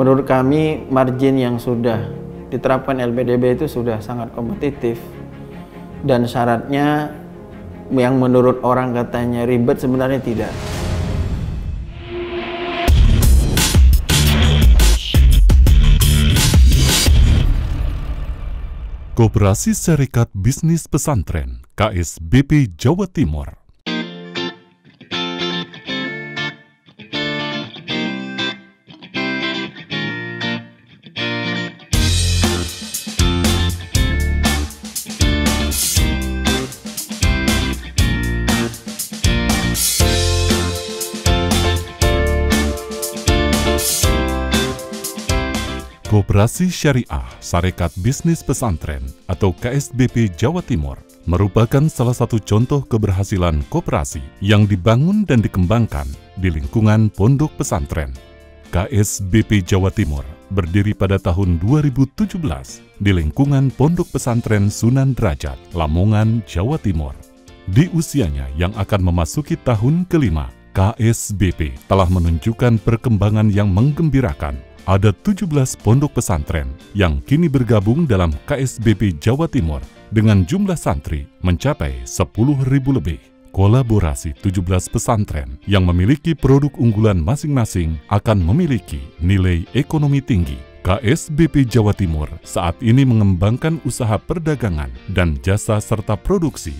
Menurut kami margin yang sudah diterapkan LPDB itu sudah sangat kompetitif, dan syaratnya yang menurut orang katanya ribet sebenarnya tidak. Koperasi Serikat Bisnis Pesantren KSBP Jawa Timur. Koperasi Syariah Sarekat Bisnis Pesantren atau KSBP Jawa Timur merupakan salah satu contoh keberhasilan koperasi yang dibangun dan dikembangkan di lingkungan pondok pesantren. KSBP Jawa Timur berdiri pada tahun 2017 di lingkungan pondok pesantren Sunan Derajat, Lamongan, Jawa Timur. Di usianya yang akan memasuki tahun kelima, KSBP telah menunjukkan perkembangan yang menggembirakan. Ada 17 pondok pesantren yang kini bergabung dalam KSBP Jawa Timur dengan jumlah santri mencapai 10.000 lebih. Kolaborasi 17 pesantren yang memiliki produk unggulan masing-masing akan memiliki nilai ekonomi tinggi. KSBP Jawa Timur saat ini mengembangkan usaha perdagangan dan jasa serta produksi.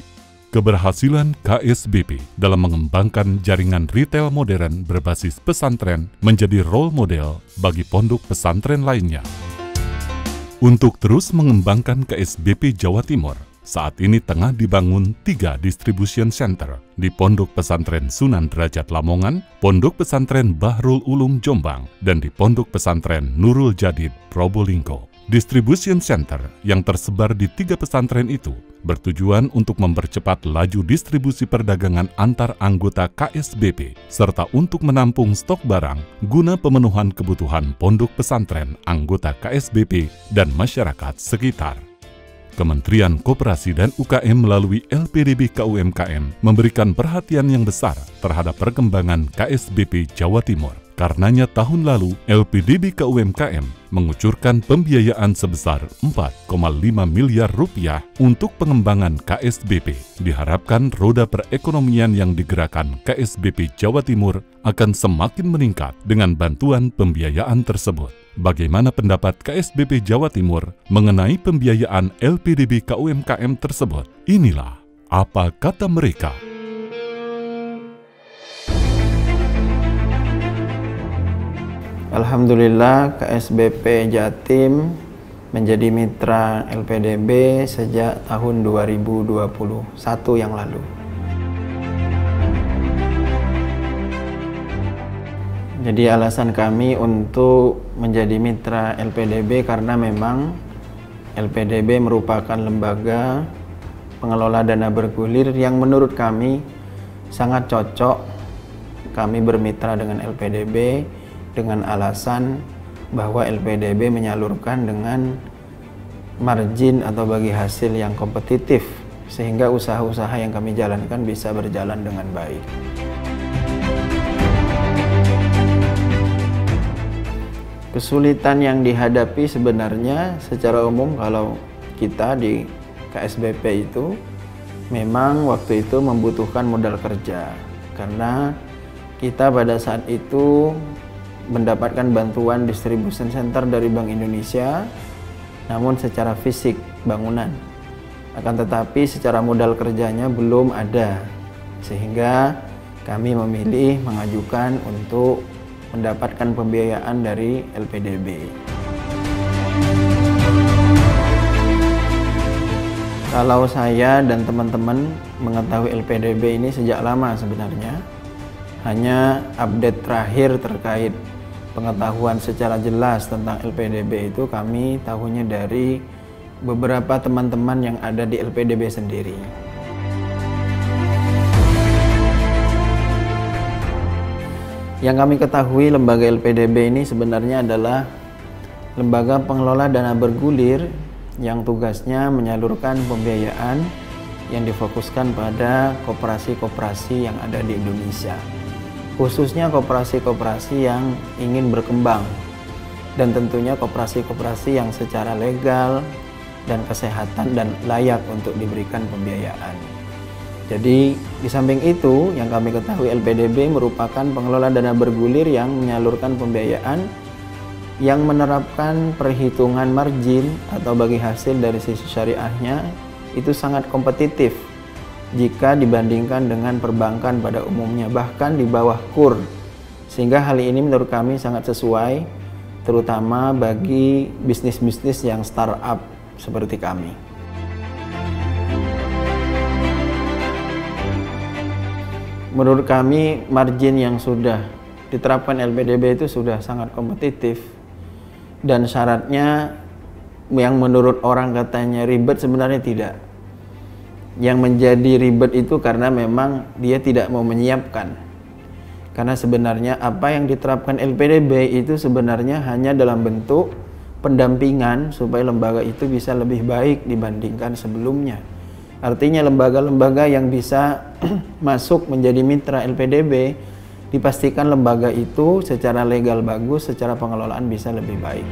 Keberhasilan KSBP dalam mengembangkan jaringan retail modern berbasis pesantren menjadi role model bagi pondok pesantren lainnya. Untuk terus mengembangkan KSBP Jawa Timur, saat ini tengah dibangun 3 distribution center di Pondok Pesantren Sunan Derajat Lamongan, Pondok Pesantren Bahrul Ulum Jombang, dan di Pondok Pesantren Nurul Jadid Probolinggo. Distribution center yang tersebar di 3 pesantren itu bertujuan untuk mempercepat laju distribusi perdagangan antar anggota KSBP serta untuk menampung stok barang guna pemenuhan kebutuhan pondok pesantren, anggota KSBP, dan masyarakat sekitar. Kementerian Koperasi dan UKM melalui LPDB KUMKM memberikan perhatian yang besar terhadap perkembangan KSBP Jawa Timur. Karenanya tahun lalu, LPDB KUMKM mengucurkan pembiayaan sebesar 4,5 miliar rupiah untuk pengembangan KSBP. Diharapkan roda perekonomian yang digerakkan KSBP Jawa Timur akan semakin meningkat dengan bantuan pembiayaan tersebut. Bagaimana pendapat KSBP Jawa Timur mengenai pembiayaan LPDB KUMKM tersebut? Inilah apa kata mereka. Alhamdulillah, KSBP Jatim menjadi mitra LPDB sejak tahun 2021 yang lalu. Jadi alasan kami untuk menjadi mitra LPDB karena memang LPDB merupakan lembaga pengelola dana bergulir yang menurut kami sangat cocok kami bermitra dengan LPDB, dengan alasan bahwa LPDB menyalurkan dengan margin atau bagi hasil yang kompetitif sehingga usaha-usaha yang kami jalankan bisa berjalan dengan baik. Kesulitan yang dihadapi sebenarnya secara umum kalau kita di KSBP itu memang waktu itu membutuhkan modal kerja karena kita pada saat itu mendapatkan bantuan distribution center dari Bank Indonesia, namun secara fisik bangunan. Akan tetapi secara modal kerjanya belum ada, sehingga kami memilih mengajukan untuk mendapatkan pembiayaan dari LPDB. Kalau saya dan teman-teman mengetahui LPDB ini sejak lama sebenarnya, hanya update terakhir terkait pengetahuan secara jelas tentang LPDB itu kami tahunya dari beberapa teman-teman yang ada di LPDB sendiri. Yang kami ketahui, lembaga LPDB ini sebenarnya adalah lembaga pengelola dana bergulir yang tugasnya menyalurkan pembiayaan yang difokuskan pada koperasi-koperasi yang ada di Indonesia, khususnya koperasi-koperasi yang ingin berkembang dan tentunya koperasi-koperasi yang secara legal dan kesehatan dan layak untuk diberikan pembiayaan. Jadi di samping itu yang kami ketahui LPDB merupakan pengelola dana bergulir yang menyalurkan pembiayaan yang menerapkan perhitungan margin atau bagi hasil dari sisi syariahnya itu sangat kompetitif jika dibandingkan dengan perbankan pada umumnya, bahkan di bawah KUR. Sehingga hal ini menurut kami sangat sesuai, terutama bagi bisnis-bisnis yang startup seperti kami. Menurut kami margin yang sudah diterapkan LPDB itu sudah sangat kompetitif, dan syaratnya yang menurut orang katanya ribet sebenarnya tidak. Yang menjadi ribet itu karena memang dia tidak mau menyiapkan. Karena sebenarnya apa yang diterapkan LPDB itu sebenarnya hanya dalam bentuk pendampingan supaya lembaga itu bisa lebih baik dibandingkan sebelumnya. Artinya lembaga-lembaga yang bisa masuk menjadi mitra LPDB dipastikan lembaga itu secara legal bagus, secara pengelolaan bisa lebih baik.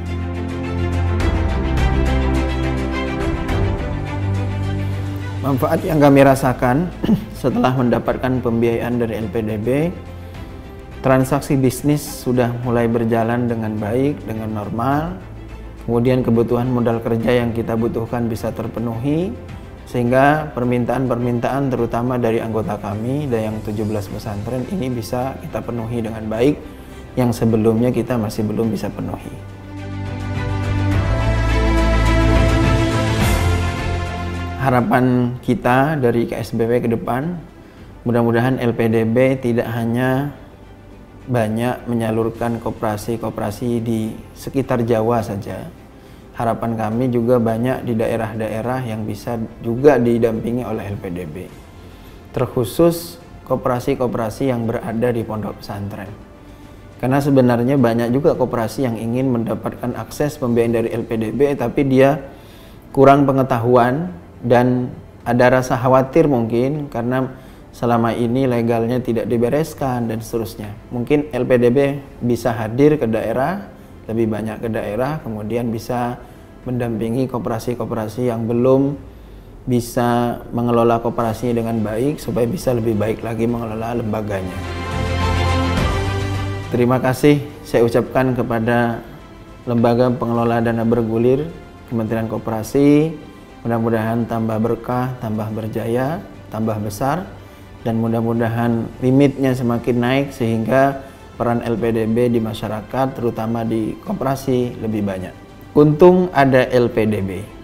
Manfaat yang kami rasakan setelah mendapatkan pembiayaan dari LPDB, transaksi bisnis sudah mulai berjalan dengan baik, dengan normal. Kemudian kebutuhan modal kerja yang kita butuhkan bisa terpenuhi, sehingga permintaan-permintaan terutama dari anggota kami dan yang 17 pesantren ini bisa kita penuhi dengan baik, yang sebelumnya kita masih belum bisa penuhi. Harapan kita dari KSBP ke depan, mudah-mudahan LPDB tidak hanya banyak menyalurkan koperasi-koperasi di sekitar Jawa saja. Harapan kami juga banyak di daerah-daerah yang bisa juga didampingi oleh LPDB. Terkhusus koperasi-koperasi yang berada di pondok pesantren. Karena sebenarnya banyak juga koperasi yang ingin mendapatkan akses pembiayaan dari LPDB, tapi dia kurang pengetahuan dan ada rasa khawatir mungkin karena selama ini legalnya tidak dibereskan dan seterusnya. Mungkin LPDB bisa hadir ke daerah, lebih banyak ke daerah, kemudian bisa mendampingi koperasi-koperasi yang belum bisa mengelola koperasinya dengan baik supaya bisa lebih baik lagi mengelola lembaganya. Terima kasih saya ucapkan kepada Lembaga Pengelola Dana Bergulir Kementerian Koperasi, mudah-mudahan tambah berkah, tambah berjaya, tambah besar, dan mudah-mudahan limitnya semakin naik sehingga peran LPDB di masyarakat terutama di koperasi lebih banyak. Untung ada LPDB.